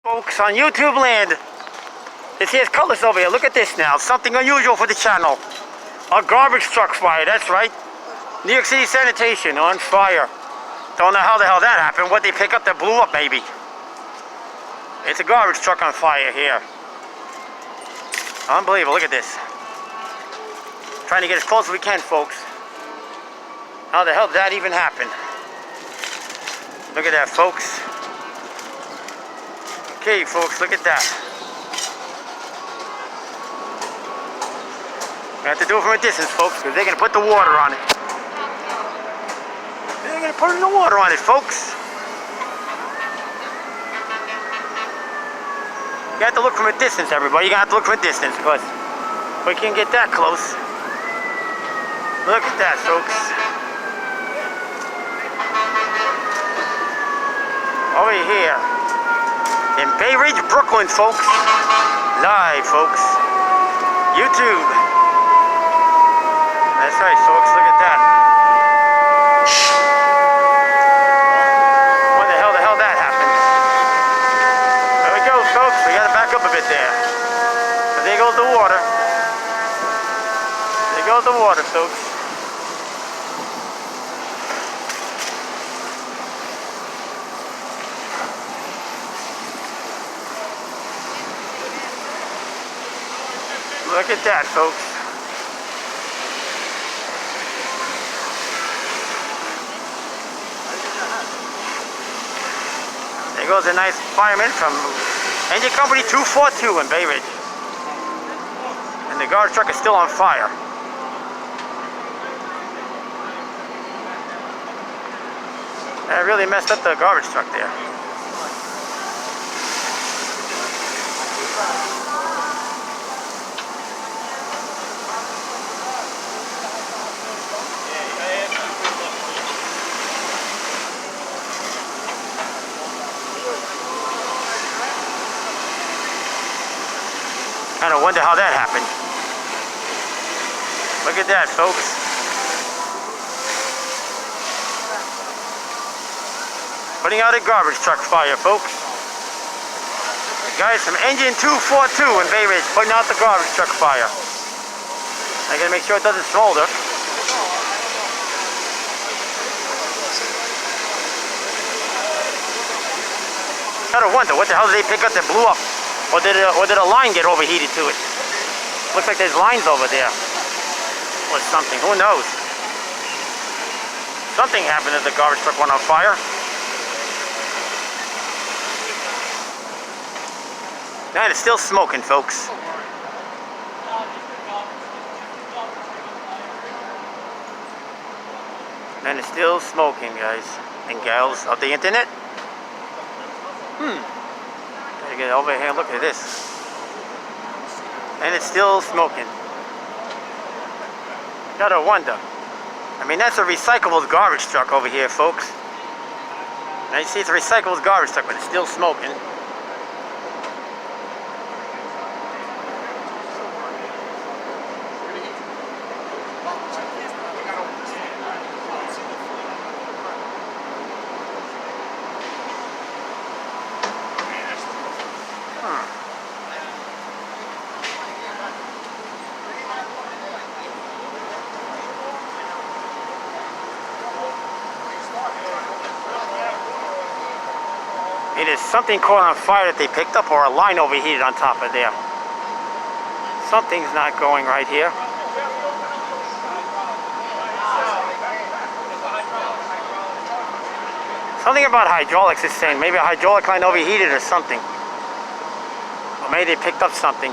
Folks on YouTube land, it says colors over here. Look at this now. Something unusual for the channel. A garbage truck fire, that's right. New York City sanitation on fire. Don't know how the hell that happened. What they pick up that blew up, maybe. It's a garbage truck on fire here. Unbelievable, look at this. Trying to get as close as we can, folks. How the hell did that even happen? Look at that, folks. Okay, folks, look at that. We have to do it from a distance, folks, because they're going to put the water on it. They're going to put the water on it, folks. You have to look from a distance, everybody. You're going to have to look from a distance, because we can't get that close. Look at that, folks. Over here. In Bay Ridge, Brooklyn, folks. Live, folks. YouTube. That's right, folks. Look at that. What the hell that happened? There we go, folks. We gotta back up a bit there. And there goes the water. There goes the water, folks. Look at that, folks. There goes a nice fireman from Engine Company 242 in Bay Ridge. And the garbage truck is still on fire. That really messed up the garbage truck there. I don't wonder how that happened. Look at that, folks. Putting out a garbage truck fire, folks. The guys from Engine 242 in Bay Ridge putting out the garbage truck fire. I gotta make sure it doesn't smolder. Gotta wonder, what the hell did they pick up that blew up? Or did a line get overheated to it? Looks like there's lines over there. Or something, who knows? Something happened as the garbage truck went on fire. And it's still smoking, folks. And it's still smoking, guys and gals of the internet. Get over here and look at this. And it's still smoking. Gotta wonder. I mean, that's a recyclable garbage truck over here, folks. Now you see it's a recyclable garbage truck, but it's still smoking. It is something caught on fire that they picked up, or a line overheated on top of there. Something's not going right here. Something about hydraulics is saying maybe a hydraulic line overheated or something. Or maybe they picked up something.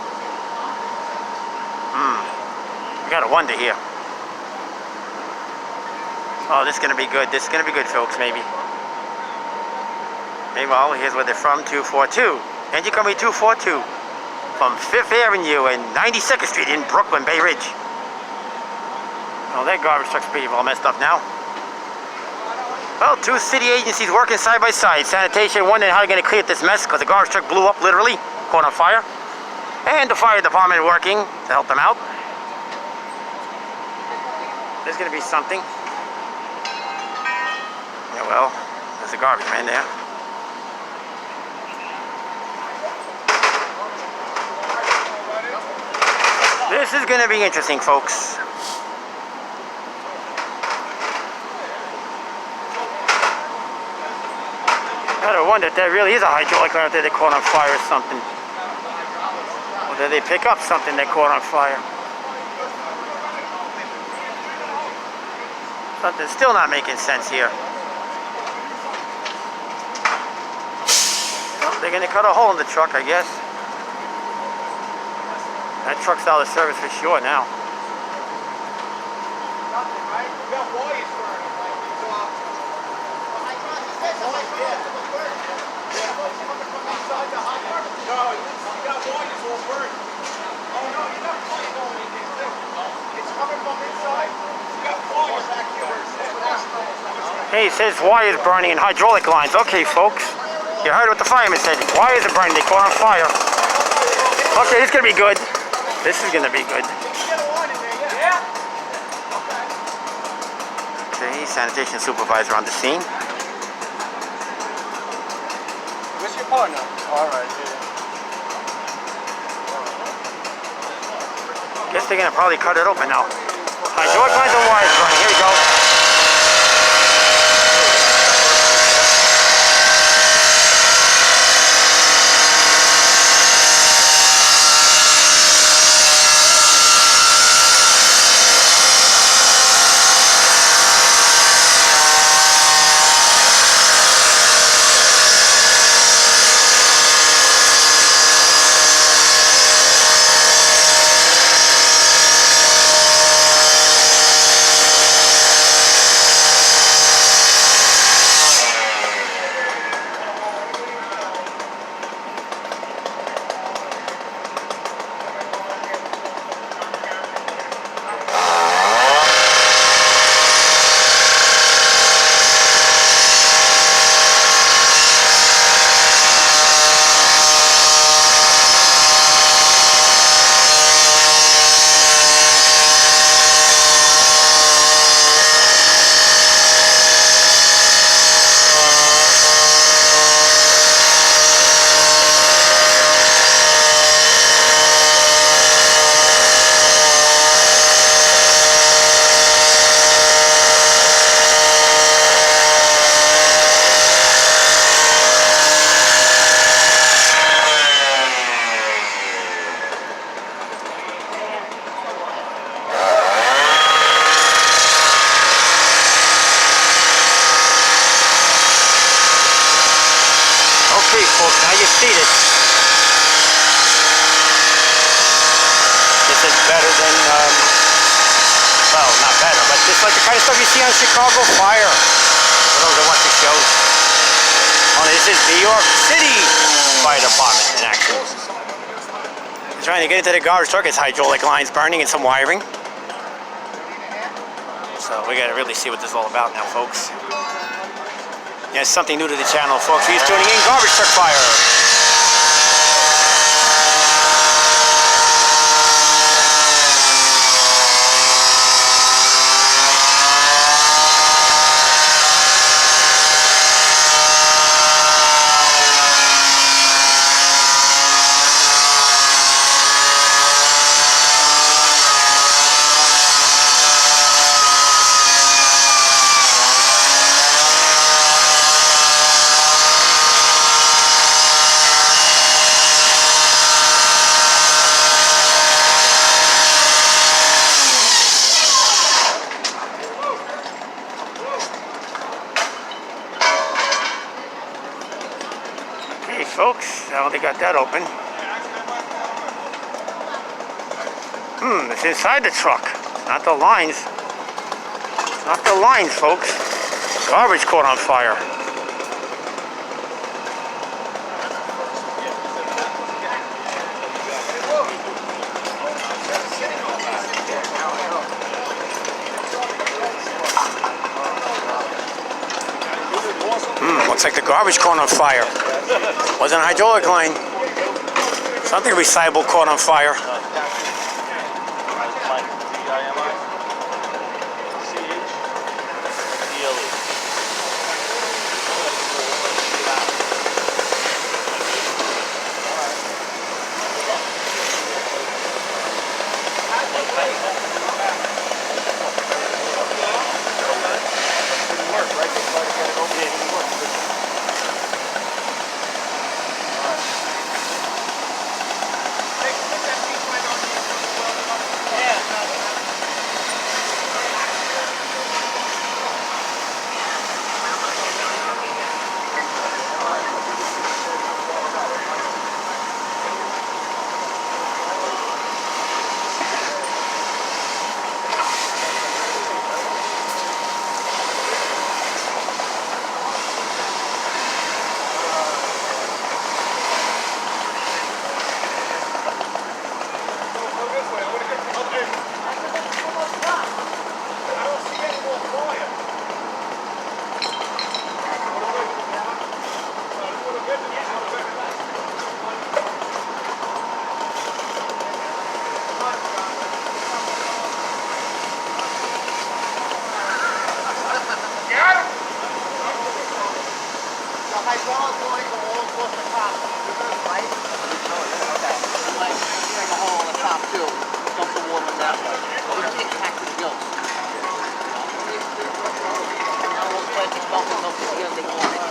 I gotta wonder here. Oh, this is gonna be good. This is gonna be good, folks, maybe. Well, here's where they're from, 242. Engine Company 242 from 5th Avenue and 92nd Street in Brooklyn, Bay Ridge. Oh, that garbage truck's pretty well messed up now. Well, two city agencies working side by side. Sanitation wondering how they're going to clear this mess because the garbage truck blew up, literally, caught on fire. And the fire department working to help them out. There's going to be something. Yeah, well, there's a garbage man there. This is going to be interesting, folks. I gotta wonder if there really is a hydraulic line out there they caught on fire or something. Or did they pick up something they caught on fire? Something's still not making sense here. Well, they're gonna cut a hole in the truck, I guess. That truck's out of service for sure now. Hey, it says wires burning and hydraulic lines. Okay, folks. You heard what the fireman said. Wires are burning. They caught on fire. Okay, this is going to be good. This is going to be good. Okay, sanitation supervisor on the scene. Where's your partner? All right, Guess they're going to probably cut it open now. Hydraulic lines and wires burning. Here we go. Folks, now you see this. This is better than, well, not better, but just like the kind of stuff you see on Chicago Fire. For those that watch the shows. Only this is New York City Fire Department in action. They're trying to get into the garbage truck. It's hydraulic lines burning and some wiring. So we gotta really see what this is all about now, folks. Yeah, it's something new to the channel, folks. He's tuning in. Garbage truck fire. Folks, now they got that open. It's inside the truck, not the lines. Not the lines, folks. Garbage caught on fire. Looks like the garbage caught on fire. Wasn't a hydraulic line. Something recyclable caught on fire. that way. We don't get packed with guilt. Now we'll play the bump and they'll figure they want it.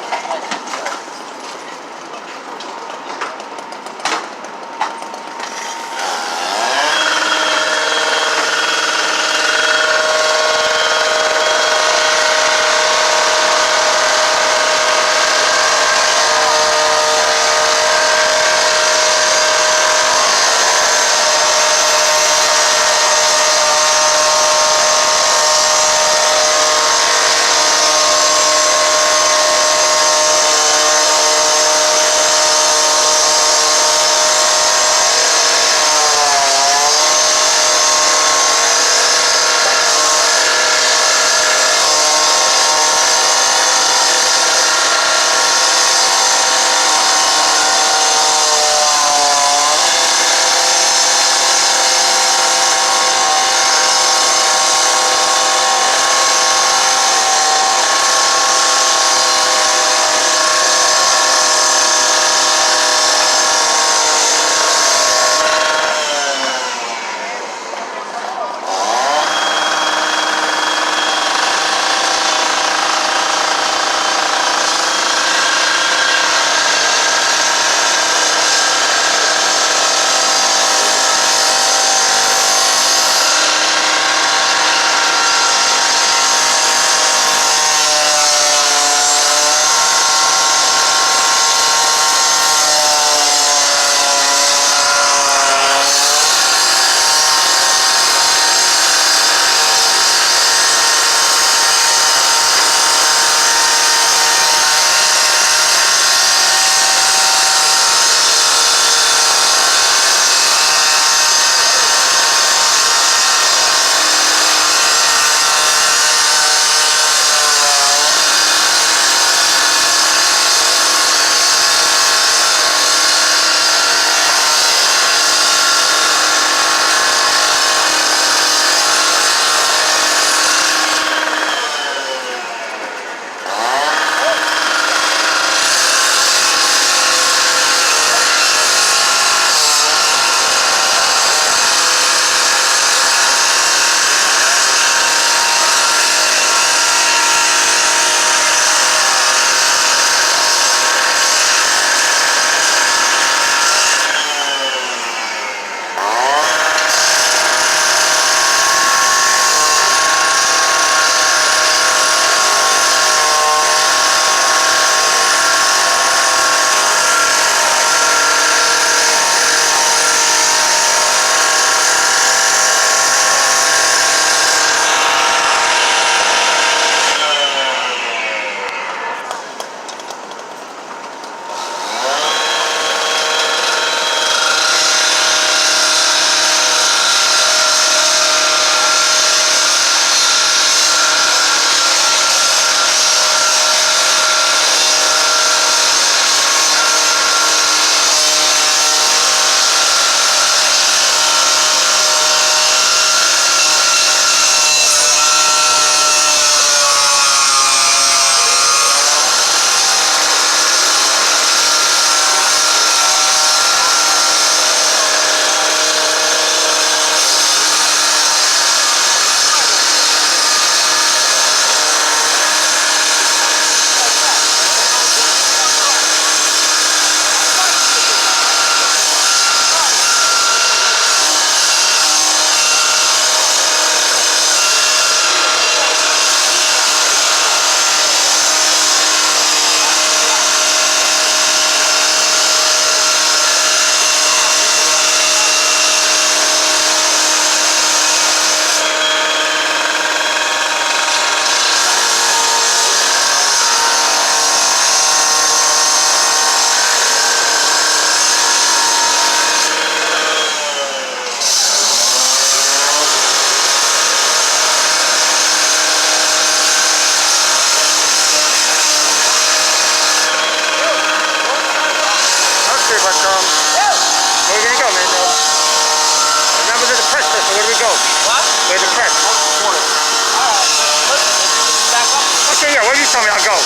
tell me I'll go.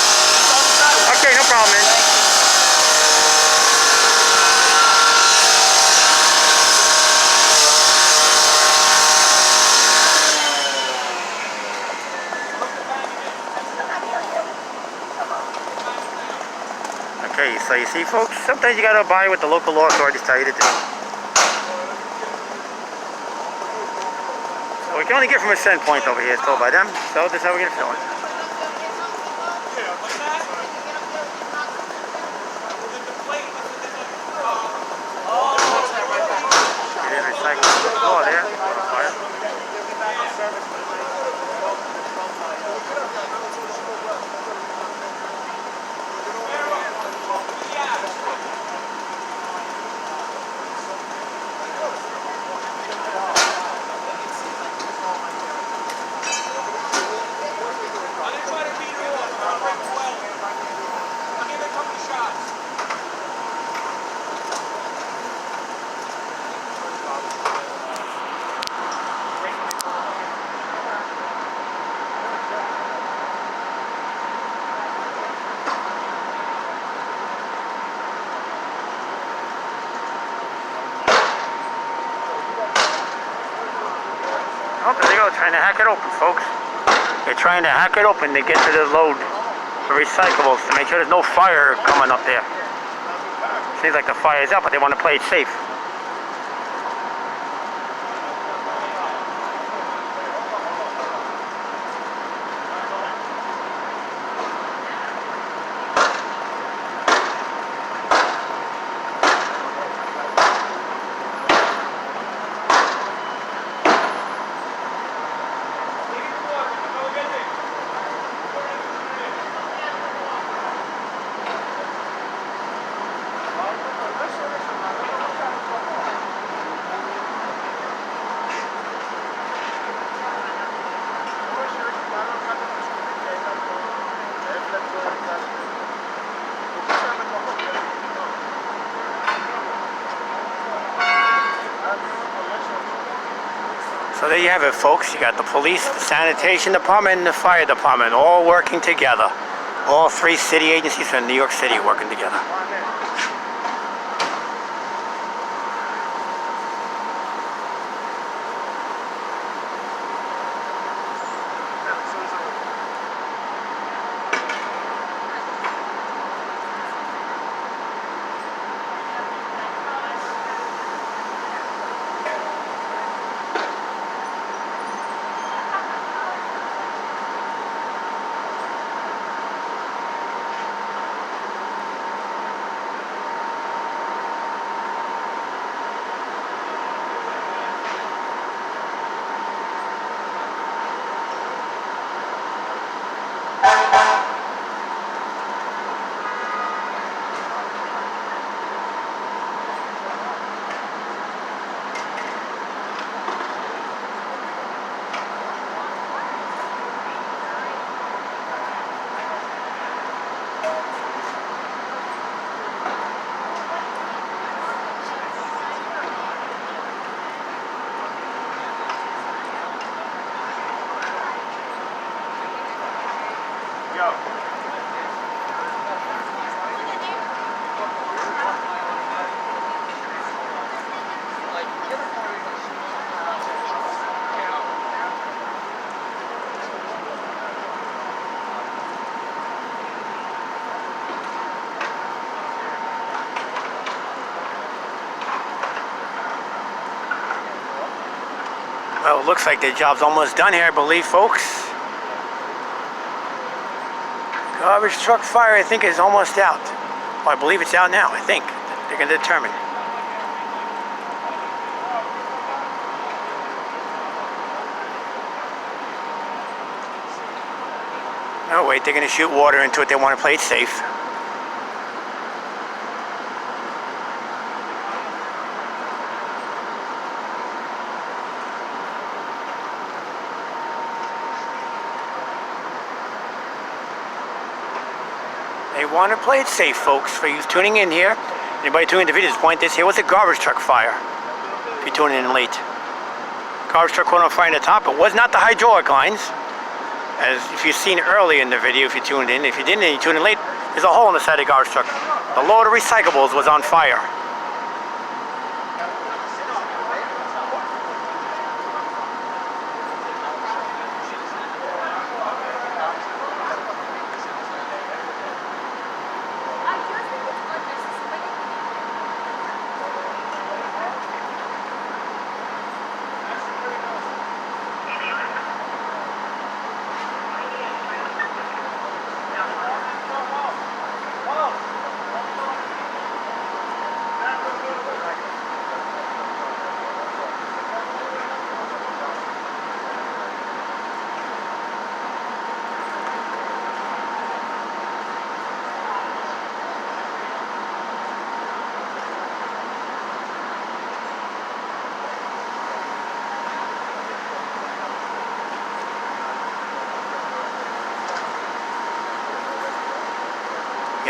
Okay, no problem, man. So you see, folks, sometimes you gotta abide what the local law authorities tell you to do. So we can only get from a certain point over here, it's told by them. So this is how we're gonna fill it. It is recycled floor there. Fire. Oh, there they go, trying to hack it open, folks. They're trying to hack it open to get to the load for recyclables to make sure there's no fire coming up there. Seems like the fire is out, but they want to play it safe. So there you have it, folks. You got the police, the sanitation department, and the fire department all working together. All three city agencies in New York City working together. Well, it looks like the job's almost done here, I believe, folks. Garbage truck fire, I think, is almost out. Well, I believe it's out now, I think. They're going to determine. No, wait, they're going to shoot water into it. They want to play it safe. They want to play it safe, folks. For you tuning in here, anybody tuning in the video, this point, this here was a garbage truck fire. If you're tuning in late. Garbage truck caught on fire in the top. It was not the hydraulic lines. As if you've seen early in the video, if you tuned in. If you didn't and you tuned in late, there's a hole in the side of the garbage truck. The load of recyclables was on fire.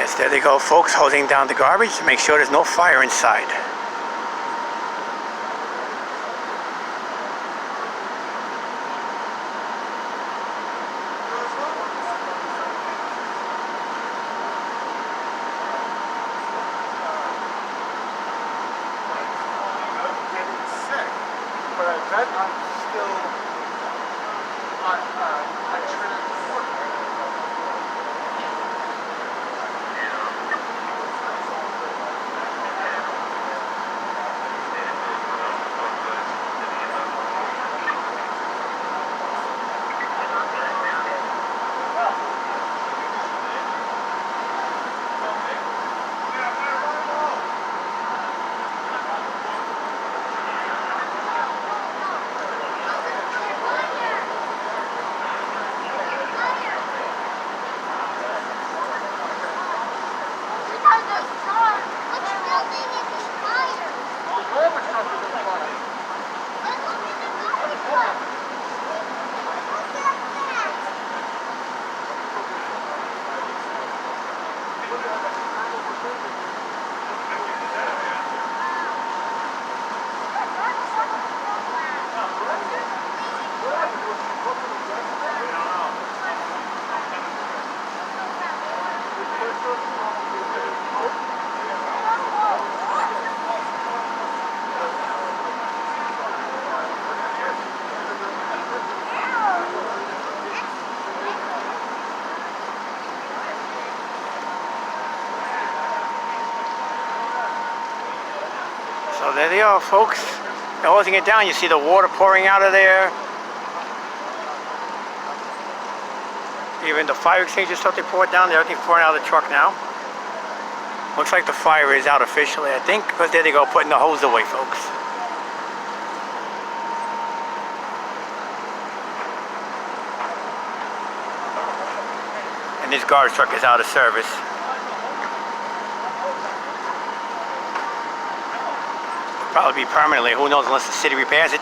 Yes, there they go, folks, hosing down the garbage to make sure there's no fire inside. Getting sick, but I bet I'm still I transport. So there they are, folks. They're hosing it down. You see the water pouring out of there. Even the fire extinguisher stuff they poured down there, everything's pouring out of the truck now. Looks like the fire is out officially, I think, because there they go, putting the hose away, folks. And this garbage truck is out of service. Probably be permanently, who knows, unless the city repairs it.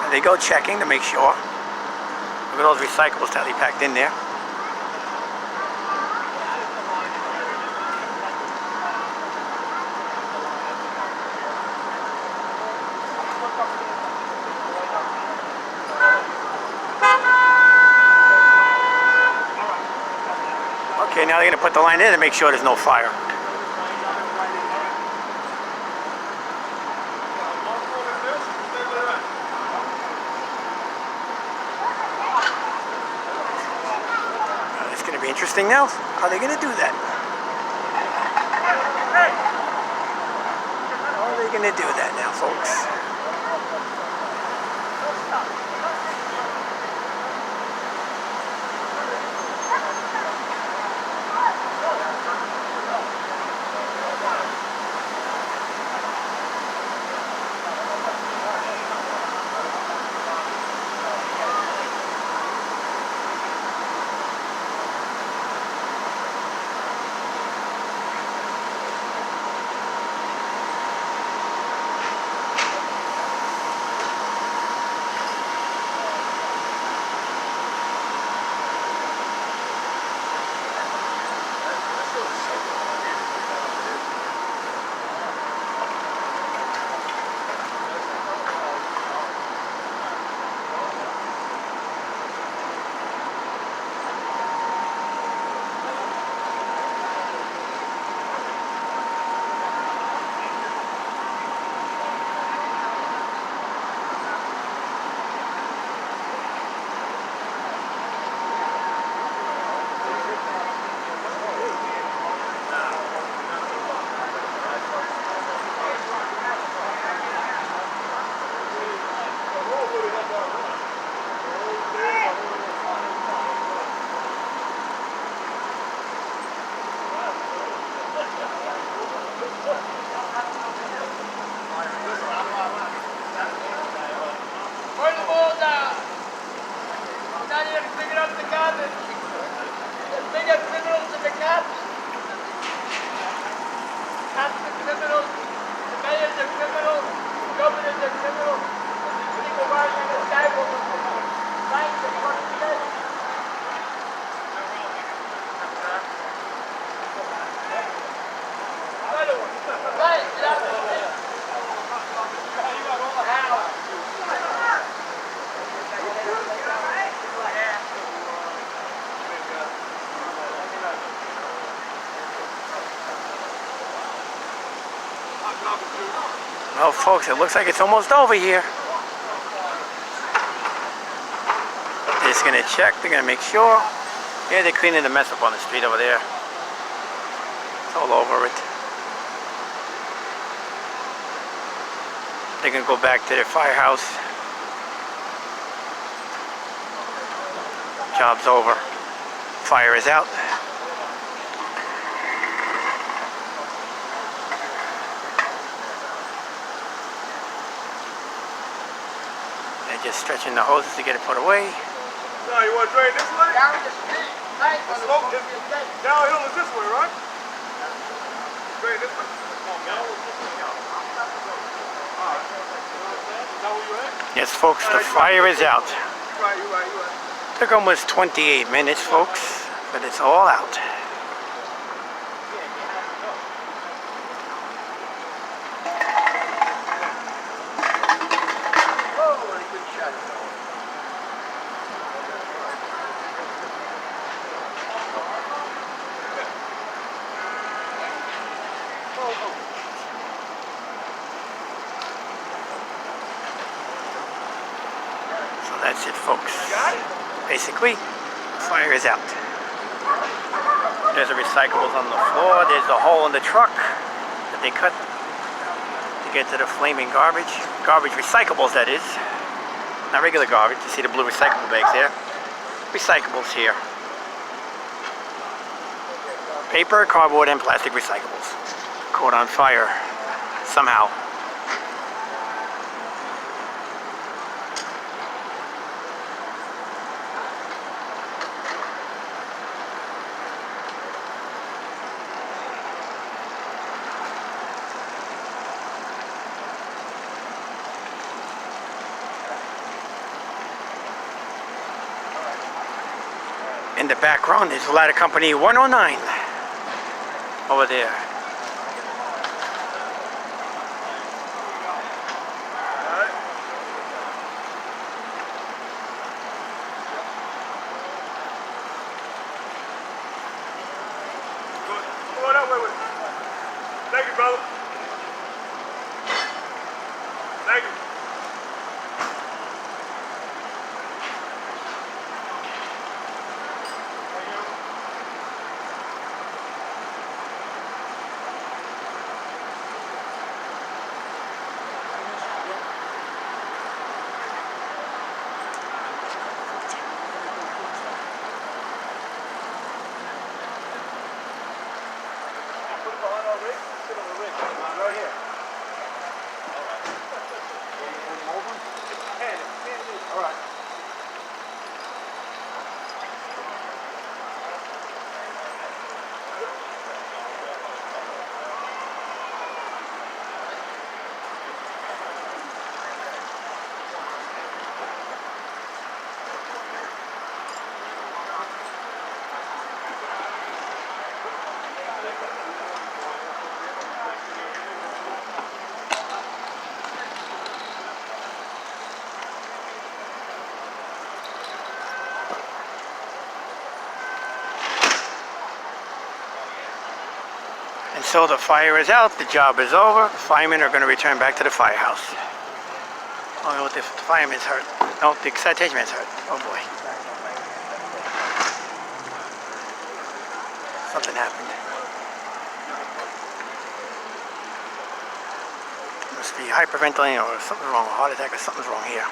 And they go checking to make sure. Look at those recyclables that they packed in there. Okay, now they're going to put the line in to make sure there's no fire. It's going to be interesting now. How are they going to do that? How are they going to do that now, folks? Well, folks, it looks like it's almost over here. They're just gonna check. They're gonna make sure. Yeah, they're cleaning the mess up on the street over there. It's all over it. They're gonna go back to their firehouse. Job's over. Fire is out. They're just stretching the hoses to get it put away. Now you want to drain this way? The slope is downhill is this way, right? Drain this way. Yes, folks, the fire is out. You're right. Took almost 28 minutes, folks, but it's all out. So that's it, folks. Basically, fire is out. There's the recyclables on the floor. There's the hole in the truck that they cut to get to the flaming garbage. Garbage recyclables, that is. Not regular garbage. You see the blue recyclable bags there. Recyclables here. Paper, cardboard, and plastic recyclables. Caught on fire somehow. In the background is Ladder Company 109 over there. Go that way with me. Thank you, brother. Thank you. Right here. All right. And so the fire is out, the job is over. The firemen are going to return back to the firehouse. Oh, the fireman's hurt. No, the citation man's hurt. Oh boy. Something happened. Must be hyperventilating or something wrong, a heart attack or something's wrong here.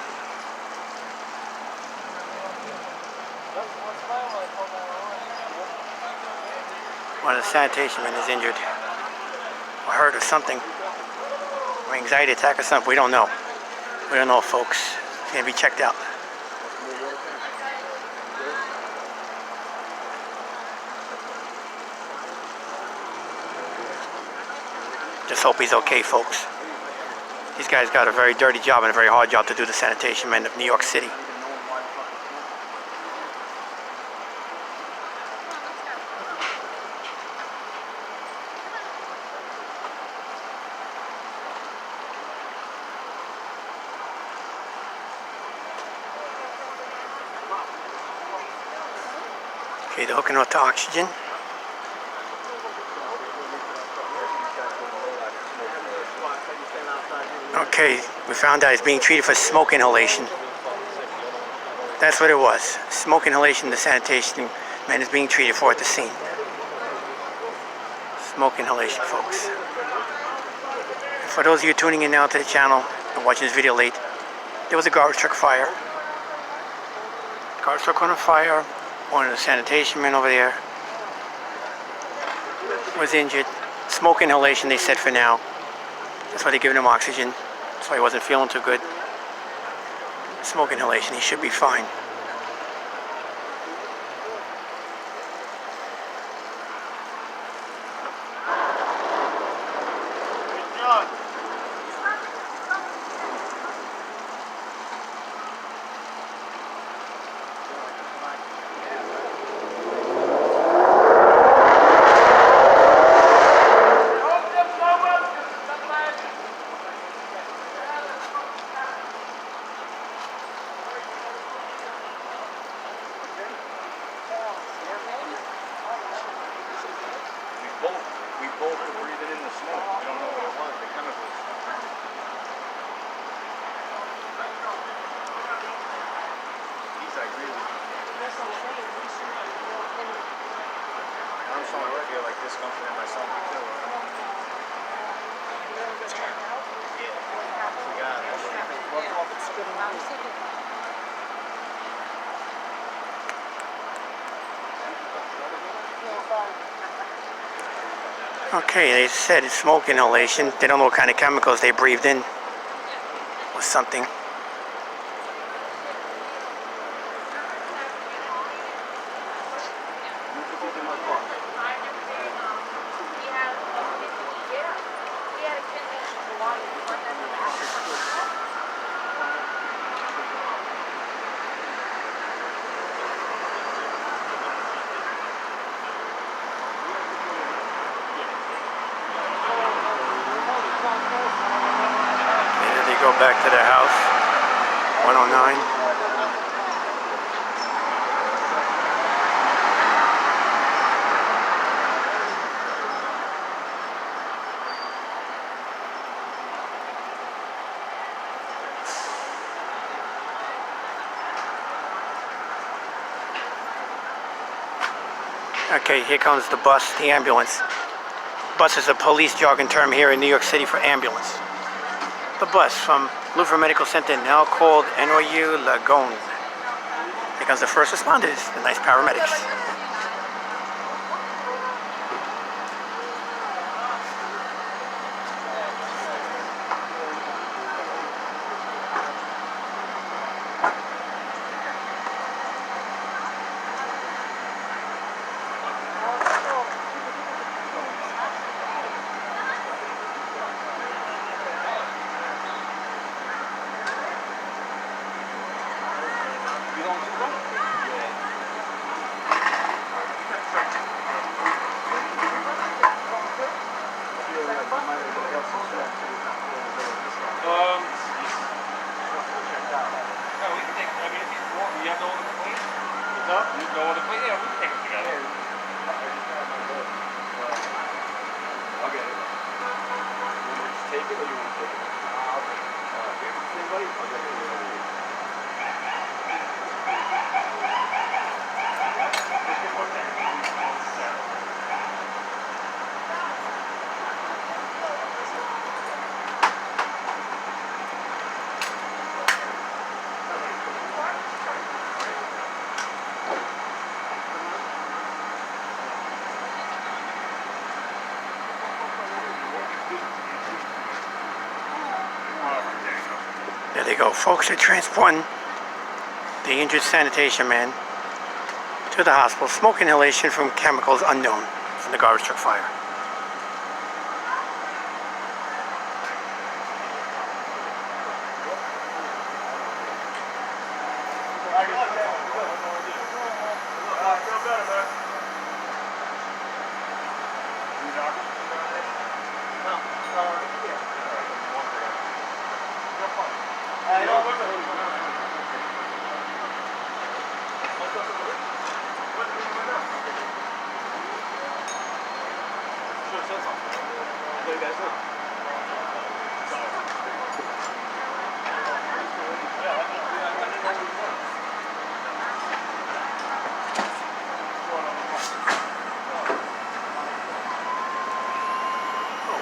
One of the sanitation men is injured or hurt or something, or anxiety attack or something. We don't know. We don't know, folks. He's gonna be checked out. Just hope he's okay, folks. These guys got a very dirty job and a very hard job to do, the sanitation men of New York City. Okay, they're hooking up to oxygen. Okay, we found out he's being treated for smoke inhalation. That's what it was. Smoke inhalation, the sanitation man is being treated for at the scene. Smoke inhalation, folks. For those of you tuning in now to the channel and watching this video late, there was a garbage truck fire. Garbage truck on fire. One of the sanitation men over there was injured. Smoke inhalation, they said, for now. That's why they're giving him oxygen. That's why he wasn't feeling too good. Smoke inhalation, he should be fine. We both were breathing in the smoke. We don't know what it was, the chemicals. He's like really. I'm sorry, I feel like discomfort in my son too. We got it. Okay, they said it's smoke inhalation. They don't know what kind of chemicals they breathed in or something. Go back to their house, 109. Okay, here comes the bus, the ambulance. Bus is a police jargon term here in New York City for ambulance. The bus from Louvre Medical Center, now called NYU Langone. Here comes the first responders, the nice paramedics. There they go. Folks are transporting the injured sanitation man to the hospital. Smoke inhalation from chemicals unknown from the garbage truck fire.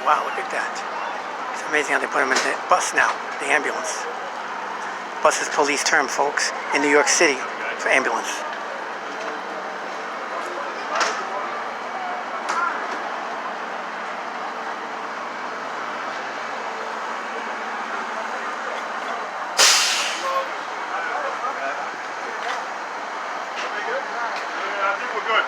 Wow, look at that. It's amazing how they put them in the bus now, the ambulance. Bus is police term, folks, in New York City for ambulance. Yeah, I think we're good.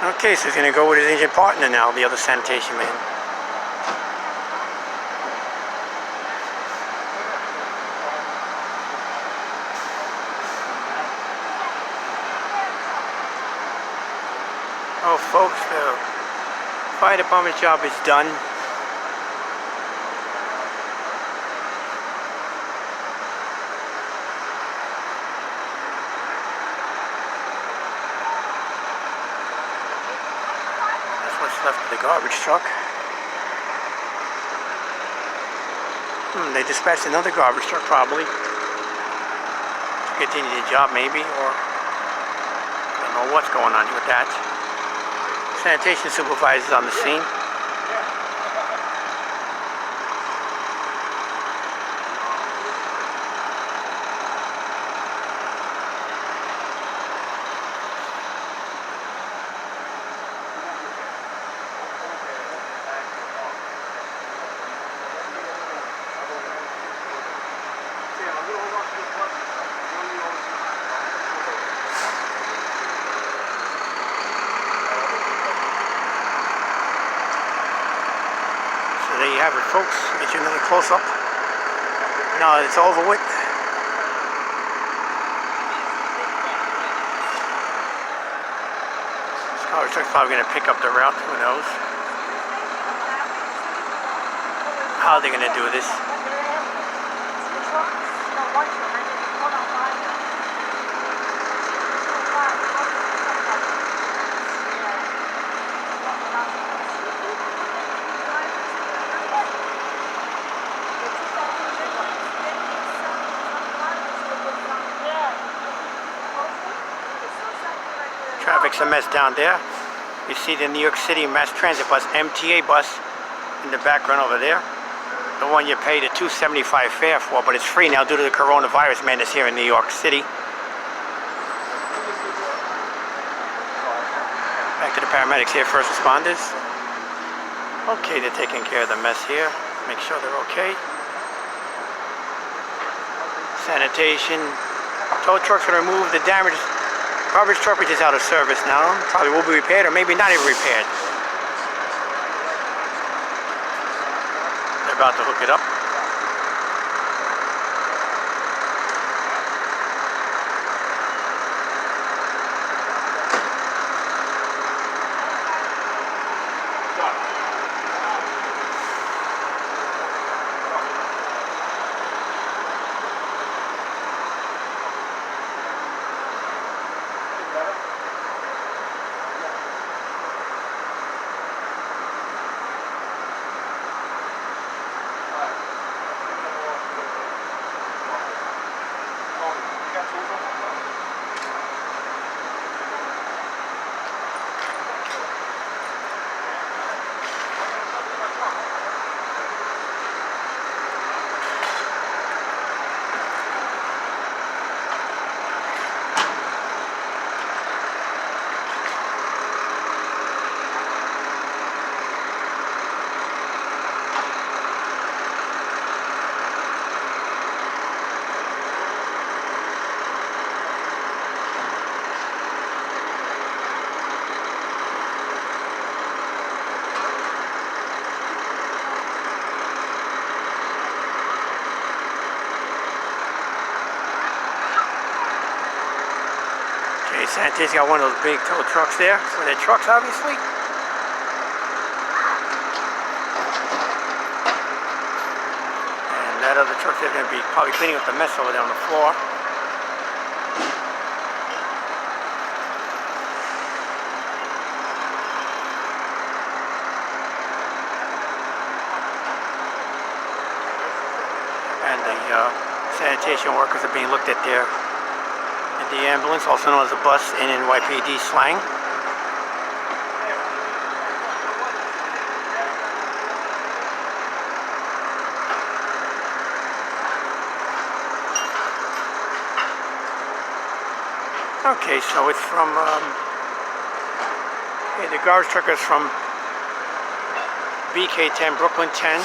Okay, so he's gonna go with his injured partner now, the other sanitation man. Oh, folks, the fire department's job is done. That's what's left of the garbage truck. They dispatched another garbage truck probably to continue the job maybe, or I don't know what's going on with that. Sanitation supervisor's on the scene. So there you have it, folks. Get you another close-up. Now it's over with. This garbage truck's probably going to pick up the route. Who knows? How are they going to do this? Traffic's a mess down there. You see the New York City Mass Transit bus, MTA bus, in the background over there. The one you pay the $2.75 fare for, but it's free now due to the coronavirus madness here in New York City. Back to the paramedics here, first responders. Okay, they're taking care of the mess here. Make sure they're okay. Sanitation. Tow trucks will remove the damage. Garbage truck which is out of service now. Probably will be repaired or maybe not even repaired. They're about to hook it up. Sanitation got one of those big tow trucks there for their trucks, obviously. And that other truck, they're going to be probably cleaning up the mess over there on the floor. sanitation workers are being looked at there in the ambulance, also known as a bus in NYPD slang. Okay, so it's from, the garbage truck is from BK10, Brooklyn 10.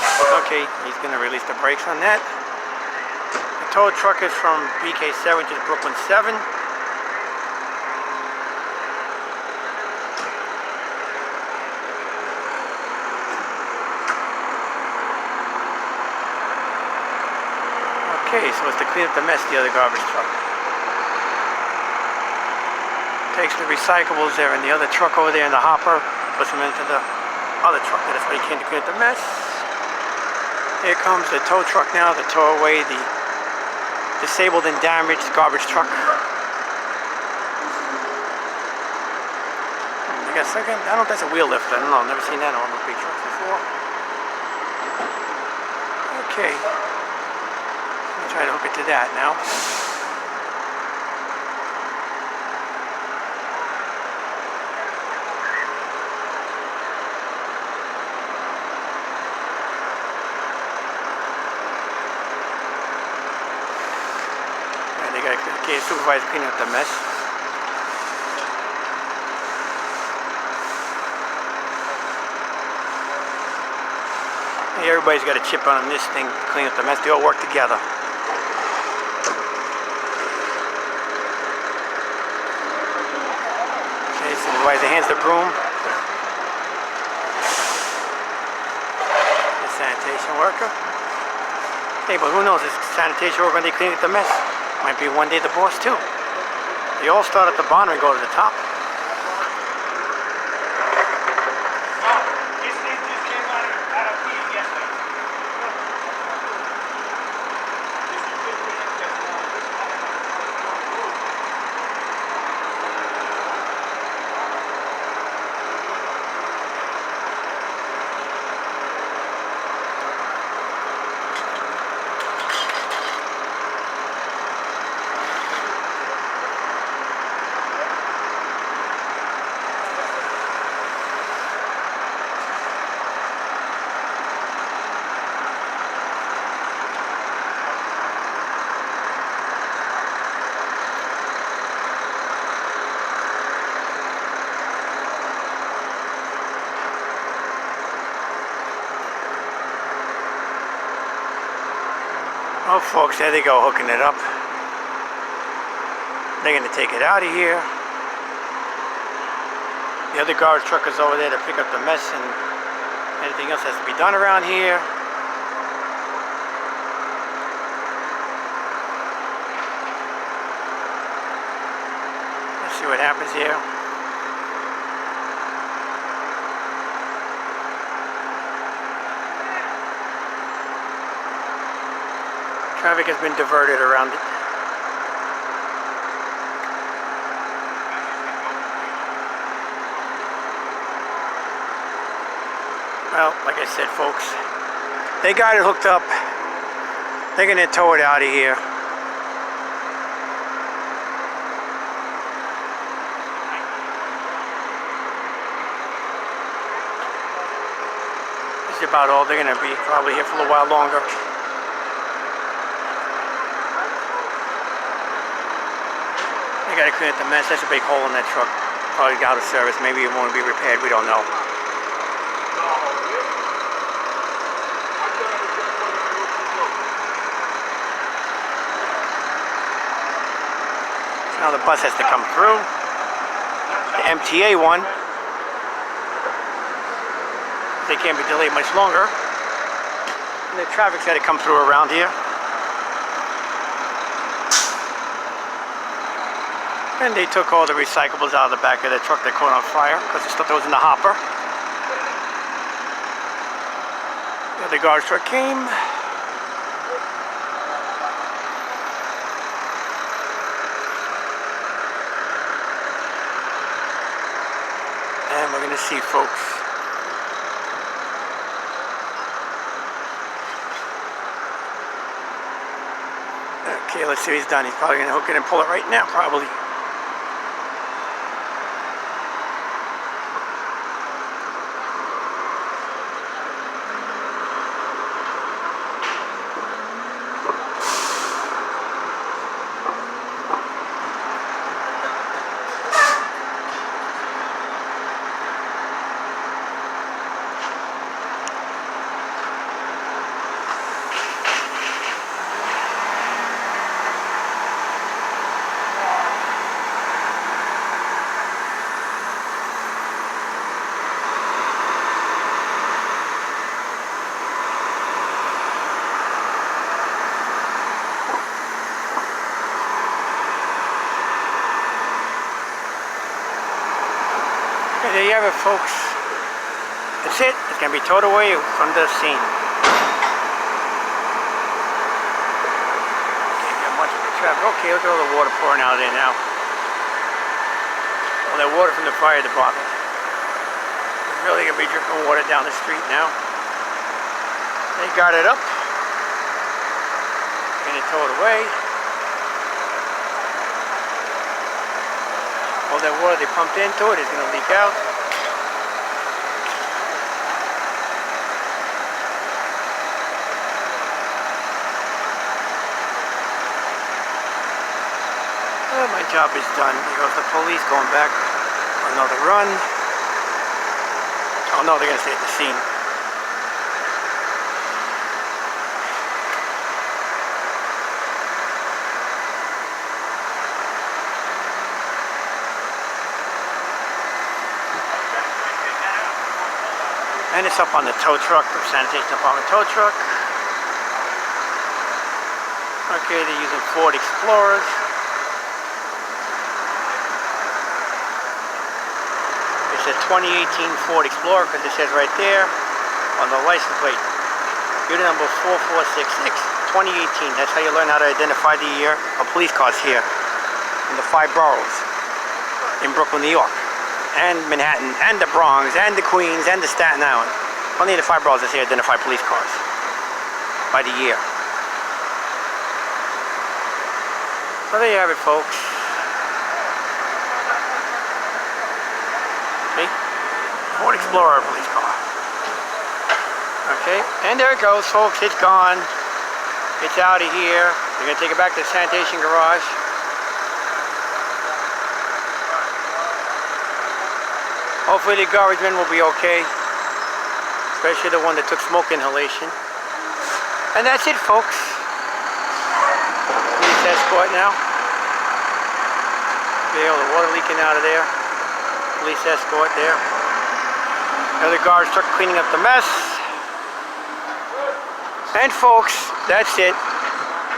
Okay, he's going to release the brakes on that. The tow truck is from BK7, which is Brooklyn 7. Okay, so it's to clean up the mess, the other garbage truck. Takes the recyclables there in the other truck over there in the hopper, puts them into the other truck. That's why he came to clean up the mess. Here comes the tow truck now to tow away the disabled and damaged garbage truck. I guess again, I don't know if that's a wheel lift. I don't know. I've never seen that on those big trucks before. Okay. I'll try to hook it to that now. Okay, supervisor cleaning up the mess. Hey, everybody's got a chip on this thing to clean up the mess. They all work together. Okay, supervisor hands the broom. The sanitation worker. Hey, but who knows? This sanitation worker when they clean up the mess. Might be one day the boss too. They all start at the bottom and go to the top. This thing just came out of feed yesterday. Oh, folks, there they go, hooking it up. They're going to take it out of here. The other garbage truck is over there to pick up the mess and anything else has to be done around here. Let's see what happens here. Traffic has been diverted around it. Well, like I said, folks, they got it hooked up. They're going to tow it out of here. This is about all. They're going to be probably here for a little while longer. They got to clean up the mess. That's a big hole in that truck. Probably out of service. Maybe it won't be repaired. We don't know. So now the bus has to come through. The MTA one. They can't be delayed much longer. And the traffic's got to come through around here. And they took all the recyclables out of the back of the truck that caught on fire because the stuff that was in the hopper. The garbage truck came. And we're going to see, folks. Okay, let's see what he's done. He's probably gonna hook it and pull it right now, probably. Okay, there you have it, folks. That's it. It's going to be towed away from the scene. Can't get much of the traffic. Okay, look at all the water pouring out of there now. All that water from the fire department. It's really going to be dripping water down the street now. They got it up. Going to tow it away. All that water they pumped into it is going to leak out. Well, my job is done. Here goes the police going back on another run. Oh no, they're going to stay at the scene. And it's up on the tow truck, the sanitation department tow truck. Okay, they're using Ford Explorers. It's a 2018 Ford Explorer because it says right there on the license plate, unit number 4466, 2018. That's how you learn how to identify the year of police cars here in the 5 boroughs in Brooklyn, New York. And Manhattan, and the Bronx, and the Queens, and the Staten Island. Only the 5 boroughs that say identify police cars by the year. So there you have it, folks. See? Ford Explorer police car. Okay, and there it goes, folks. It's gone. It's out of here. We're going to take it back to the sanitation garage. Hopefully the garbage men will be okay, especially the one that took smoke inhalation. And that's it, folks. Police escort now. Okay, all the water leaking out of there. Police escort there. Another garbage truck cleaning up the mess. And folks, that's it.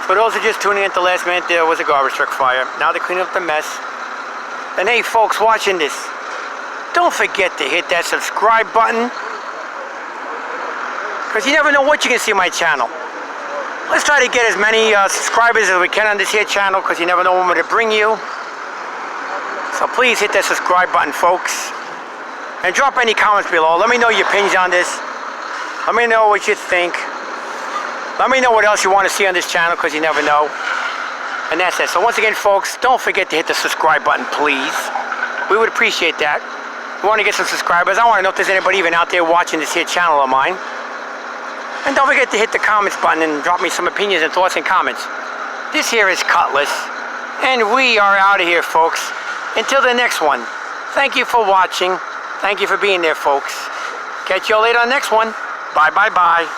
For those who are just tuning in at the last minute, there was a garbage truck fire. Now they're cleaning up the mess. And hey, folks watching this, don't forget to hit that subscribe button, because you never know what you can see on my channel. Let's try to get as many subscribers as we can on this here channel, because you never know when we're going to bring you. So please hit that subscribe button, folks. And drop any comments below. Let me know your opinions on this. Let me know what you think. Let me know what else you want to see on this channel, because you never know. And that's it. So once again, folks, don't forget to hit the subscribe button, please. We would appreciate that. We want to get some subscribers. I want to know if there's anybody even out there watching this here channel of mine. And don't forget to hit the comments button and drop me some opinions and thoughts and comments. This here is Cutlass, and we are out of here, folks. Until the next one, thank you for watching. Thank you for being there, folks. Catch you all later on the next one. Bye, bye, bye.